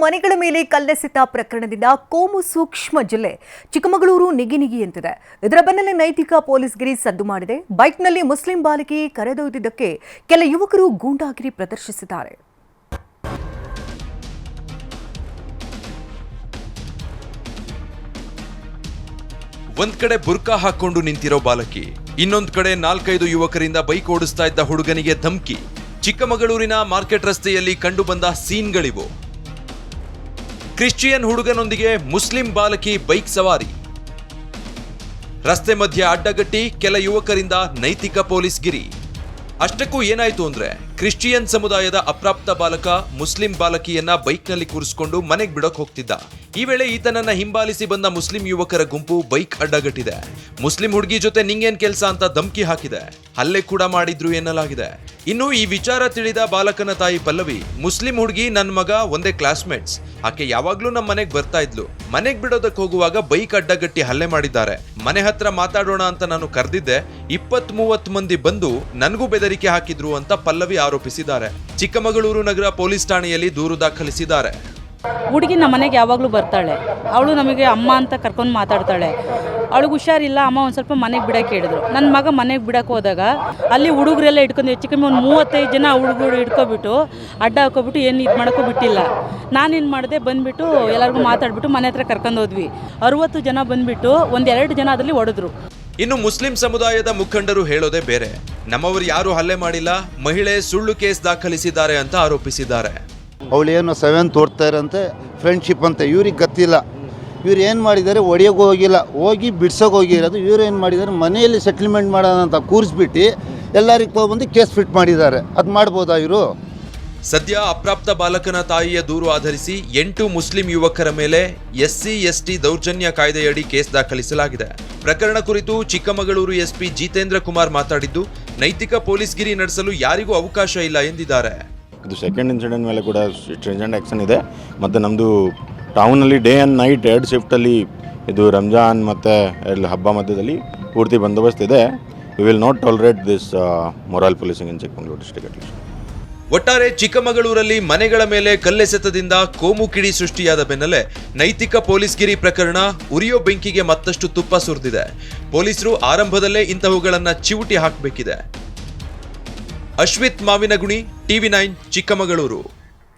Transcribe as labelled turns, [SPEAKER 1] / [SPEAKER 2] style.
[SPEAKER 1] ಮನೆಗಳ ಮೇಲೆ ಕಲ್ಲೆಸೆತ ಪ್ರಕರಣದಿಂದ ಕೋಮು ಸೂಕ್ಷ್ಮ ಜಿಲ್ಲೆ ಚಿಕ್ಕಮಗಳೂರು ನಿಗಿ ಎಂತಿದೆ. ಇದರ ಬೆನ್ನಲ್ಲೇ ನೈತಿಕ ಪೊಲೀಸ್ಗಿರಿ ಸದ್ದು ಮಾಡಿದೆ. ಬೈಕ್ನಲ್ಲಿ ಮುಸ್ಲಿಂ ಬಾಲಕಿ ಕರೆದೊಯ್ದಿದ್ದಕ್ಕೆ ಕೆಲ ಯುವಕರು ಗೂಂಡಾಗಿರಿ ಪ್ರದರ್ಶಿಸಿದ್ದಾರೆ.
[SPEAKER 2] ಒಂದ್ ಕಡೆ ಬುರ್ಕಾ ಹಾಕೊಂಡು ನಿಂತಿರೋ ಬಾಲಕಿ, ಇನ್ನೊಂದ್ ಕಡೆ 4-5 ಯುವಕರಿಂದ ಬೈಕ್ ಓಡಿಸ್ತಾ ಇದ್ದ ಹುಡುಗನಿಗೆ ಧಮ್ಕಿ. ಚಿಕ್ಕಮಗಳೂರಿನ ಮಾರ್ಕೆಟ್ ರಸ್ತೆಯಲ್ಲಿ ಕಂಡುಬಂದ ಸೀನ್ಗಳಿವು. ಕ್ರಿಶ್ಚಿಯನ್ ಹುಡುಗನೊಂದಿಗೆ ಮುಸ್ಲಿಂ ಬಾಲಕಿ ಬೈಕ್ ಸವಾರಿ. ರಸ್ತೆ ಮಧ್ಯೆ ಅಡ್ಡಗಟ್ಟಿ ಕೆಲ ಯುವಕರಿಂದ ನೈತಿಕ ಪೊಲೀಸ್ಗಿರಿ. ಅಷ್ಟಕ್ಕೂ ಏನಾಯ್ತು ಅಂದ್ರೆ, ಕ್ರಿಶ್ಚಿಯನ್ ಸಮುದಾಯದ ಅಪ್ರಾಪ್ತ ಬಾಲಕ ಮುಸ್ಲಿಂ ಬಾಲಕಿಯನ್ನ ಬೈಕ್ನಲ್ಲಿ ಕೂರಿಸಿಕೊಂಡು ಮನೆಗೆ ಬಿಡೋಕ್ ಹೋಗ್ತಿದ್ದ. ಈ ವೇಳೆ ಈತನನ್ನ ಹಿಂಬಾಲಿಸಿ ಬಂದ ಮುಸ್ಲಿಂ ಯುವಕರ ಗುಂಪು ಬೈಕ್ ಅಡ್ಡಗಟ್ಟಿದೆ. ಮುಸ್ಲಿಂ ಹುಡುಗಿ ಜೊತೆ ನಿಂಗೇನ್ ಕೆಲ್ಸ ಅಂತ ಧಮ್ಕಿ ಹಾಕಿದೆ. ಹಲ್ಲೆ ಕೂಡ ಮಾಡಿದ್ರು ಎನ್ನಲಾಗಿದೆ. ಇನ್ನು ಈ ವಿಚಾರ ತಿಳಿದ ಬಾಲಕನ ತಾಯಿ ಪಲ್ಲವಿ, ಮುಸ್ಲಿಂ ಹುಡುಗಿ ನನ್ನ ಮಗ ಒಂದೇ ಕ್ಲಾಸ್ಮೇಟ್ಸ್, ಆಕೆ ಯಾವಾಗ್ಲೂ ನಮ್ಮ ಮನೆಗೆ ಬರ್ತಾ ಇದ್ಲು. ಮನೆಗೆ ಬಿಡೋದಕ್ಕೆ ಹೋಗುವಾಗ ಬೈಕ್ ಅಡ್ಡಗಟ್ಟಿ ಹಲ್ಲೆ ಮಾಡಿದ್ದಾರೆ. ಮನೆ ಹತ್ರ ಮಾತಾಡೋಣ ಅಂತ ನಾನು ಕರೆದಿದ್ದೆ. 20-30 ಮಂದಿ ಬಂದು ನನಗೂ ಬೆದರಿಕೆ ಹಾಕಿದ್ರು ಅಂತ ಪಲ್ಲವಿ ಆರೋಪಿಸಿದ್ದಾರೆ. ಚಿಕ್ಕಮಗಳೂರು ನಗರ ಪೊಲೀಸ್ ಠಾಣೆಯಲ್ಲಿ ದೂರು ದಾಖಲಿಸಿದ್ದಾರೆ.
[SPEAKER 3] ಹುಡುಗಿ ನಮ್ಮ ಮನೆಗೆ ಯಾವಾಗಲೂ ಬರ್ತಾಳೆ. ಅವಳು ನಮಗೆ ಅಮ್ಮ ಅಂತ ಕರ್ಕೊಂಡು ಮಾತಾಡ್ತಾಳೆ. ಅವಳಿಗೆ ಹುಷಾರಿಲ್ಲ, ಅಮ್ಮ ಒಂದು ಸ್ವಲ್ಪ ಮನೆಗೆ ಬಿಡೋಕೆ ಹೇಳಿದ್ರು. ನನ್ನ ಮಗ ಮನೆಗೆ ಬಿಡೋಕೆ ಹೋದಾಗ ಅಲ್ಲಿ ಹುಡುಗರೆಲ್ಲ ಇಟ್ಕೊಂಡು ಹೆಚ್ಚು ಕಮ್ಮಿ ಒಂದು 35 ಜನ ಹುಡುಗರು ಹಿಡ್ಕೊಬಿಟ್ಟು ಅಡ್ಡ ಹಾಕೋಬಿಟ್ಟು ಏನು ಇದು ಮಾಡೋಕ್ಕೂ ಬಿಟ್ಟಿಲ್ಲ. ನಾನೇನು ಮಾಡಿದೆ, ಬಂದುಬಿಟ್ಟು ಎಲ್ಲರಿಗೂ ಮಾತಾಡ್ಬಿಟ್ಟು ಮನೆ ಹತ್ರ ಕರ್ಕೊಂಡು ಹೋದ್ವಿ. 60 ಜನ ಬಂದುಬಿಟ್ಟು 1-2 ಜನ ಅದರಲ್ಲಿ ಹೊಡೆದ್ರು.
[SPEAKER 2] ಇನ್ನು ಮುಸ್ಲಿಂ ಸಮುದಾಯದ ಮುಖಂಡರು ಹೇಳೋದೇ ಬೇರೆ. ನಮ್ಮವರು ಯಾರು ಹಲ್ಲೆ ಮಾಡಿಲ್ಲ, ಮಹಿಳೆ ಸುಳ್ಳು ಕೇಸ್ ದಾಖಲಿಸಿದ್ದಾರೆ ಅಂತ ಆರೋಪಿಸಿದ್ದಾರೆ.
[SPEAKER 4] ಅವಳು ಏನು 7th ಓದ್ತಾರಂತೆ, ಫ್ರೆಂಡ್ಶಿಪ್ ಅಂತ. ಇವ್ರಿಗೆ ಗೊತ್ತಿಲ್ಲ. ಇವ್ರು ಏನು ಮಾಡಿದ್ದಾರೆ, ಹೊಡಿಯೋಕೆ ಹೋಗಿಲ್ಲ, ಹೋಗಿ ಬಿಡ್ಸೋಕೆ ಹೋಗಿರೋದು. ಇವ್ರು ಏನು ಮಾಡಿದ್ದಾರೆ, ಮನೆಯಲ್ಲಿ ಸೆಟ್ಲ್ಮೆಂಟ್ ಮಾಡೋಣ ಅಂತ ಕೂರಿಸ್ಬಿಟ್ಟು ಎಲ್ಲರಿಗೆ ತೊಗೊಂಡು ಕೇಸ್ ಫಿಟ್ ಮಾಡಿದ್ದಾರೆ. ಅದು ಮಾಡ್ಬೋದಾ ಇವರು?
[SPEAKER 2] ಸದ್ಯ ಅಪ್ರಾಪ್ತ ಬಾಲಕನ ತಾಯಿಯ ದೂರು ಆಧರಿಸಿ 8 ಮುಸ್ಲಿಂ ಯುವಕರ ಮೇಲೆ SC/ST ದೌರ್ಜನ್ಯ ಕಾಯ್ದೆಯಡಿ ಕೇಸ್ ದಾಖಲಿಸಲಾಗಿದೆ. ಪ್ರಕರಣ ಕುರಿತು ಚಿಕ್ಕಮಗಳೂರು SP ಜಿತೇಂದ್ರ ಕುಮಾರ್ ಮಾತಾಡಿದ್ದು, ನೈತಿಕ ಪೊಲೀಸ್ಗಿರಿ ನಡೆಸಲು ಯಾರಿಗೂ ಅವಕಾಶ ಇಲ್ಲ ಎಂದಿದ್ದಾರೆ.
[SPEAKER 5] ಇದು ಸೆಕೆಂಡ್ ಇನ್ಸಿಡೆಂಟ್ ಮೇಲೆ ಕೂಡ ಸ್ಟ್ರಿಂಜೆಂಟ್ ಆ್ಯಕ್ಷನ್ ಇದೆ. ಮತ್ತು ನಮ್ಮದು ಟೌನಲ್ಲಿ ಡೇ ಆ್ಯಂಡ್ ನೈಟ್ 2 ಶಿಫ್ಟಲ್ಲಿ ಇದು ರಂಜಾನ್ ಮತ್ತು ಹಬ್ಬ ಮಧ್ಯದಲ್ಲಿ ಪೂರ್ತಿ ಬಂದೋಬಸ್ತ್ ಇದೆ. We will not tolerate this moral policing in Chikkamagaluru district at least.
[SPEAKER 2] ಒಟ್ಟಾರೆ ಚಿಕ್ಕಮಗಳೂರಲ್ಲಿ ಮನೆಗಳ ಮೇಲೆ ಕಲ್ಲೆಸೆತದಿಂದ ಕೋಮು ಕಿಡಿ ಸೃಷ್ಟಿಯಾದ ಬೆನ್ನಲ್ಲೇ ನೈತಿಕ ಪೊಲೀಸ್ಗಿರಿ ಪ್ರಕರಣ ಉರಿಯೋ ಬೆಂಕಿಗೆ ಮತ್ತಷ್ಟು ತುಪ್ಪ ಸುರಿದಿದೆ. ಪೊಲೀಸರು ಆರಂಭದಲ್ಲೇ ಇಂತಹವುಗಳನ್ನ ಚಿವುಟಿ ಹಾಕಬೇಕಿದೆ. ಅಶ್ವಿತ್ ಮಾವಿನಗುಣಿ, TV9 ಚಿಕ್ಕಮಗಳೂರು.